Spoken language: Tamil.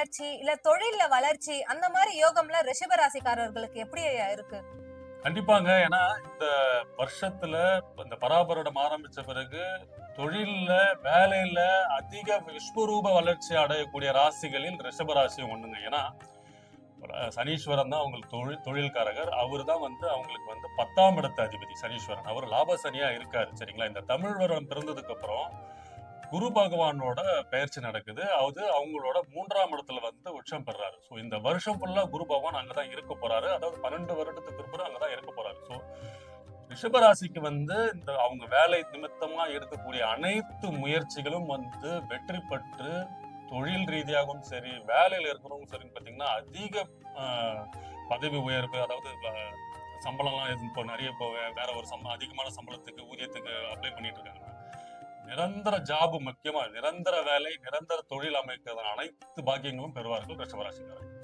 வளர்ச்சி, இல்ல தொழில்ல வளர்ச்சி அந்த மாரி யோகம்லாம் ரிஷப ராசிக்காரர்களுக்கு எப்படி இருக்கு? கண்டிப்பாங்க. ஏன்னா, இந்த வருஷத்துல இந்த பராபருடம் ஆரம்பிச்ச பிறகு, தொழில்ல, வேலையில அதிக விஸ்வரூப வளர்ச்சி அடையக்கூடிய ராசிகளில் ரிஷப ராசியும் ஒண்ணுங்க. ஏன்னா, சனீஸ்வரன் தான் அவங்களுக்கு தொழில்காரகர். அவரு தான் அவங்களுக்கு 10ஆம் இடத்து அதிபதி சனீஸ்வரன். அவரு லாப சனியா இருக்காரு. சரிங்களா? இந்த தமிழ் வருடம் பிறந்ததுக்கு அப்புறம், குரு பகவானோட பெயர்ச்சி நடக்குது. அது அவங்களோட 3ஆம் இடத்துல உச்சம் பெறாரு. சோ இந்த வருஷம் ஃபுல்லா குரு பகவான் அங்கதான் இருக்க போறாரு. அதாவது 12 வருடத்துக்கு பிறகு அங்கதான் இருக்க போறாரு. சோ ரிஷபராசிக்கு இந்த அவங்க வேலை நிமித்தமா எடுக்கக்கூடிய அனைத்து முயற்சிகளும் வெற்றி பெற்று தொழில் ரீதியாகவும் சரி, வேலையில இருக்கிறவங்க சரின்னு பாத்தீங்கன்னா அதிக பதவி உயர்வு, அதாவது சம்பளம்லாம் இப்போ நிறைய இப்போ வேற ஒரு அதிகமான சம்பளத்துக்கு ஊதியத்துக்கு அப்ளை பண்ணிட்டு இருக்காங்க. நிரந்தர ஜாப், முக்கியமா நிரந்தர வேலை, நிரந்தர தொழில் அமைக்கிறதான அனைத்து பாக்கியங்களும் பெறுவார்கள் ரிஷபராசிக்காரர்கள்.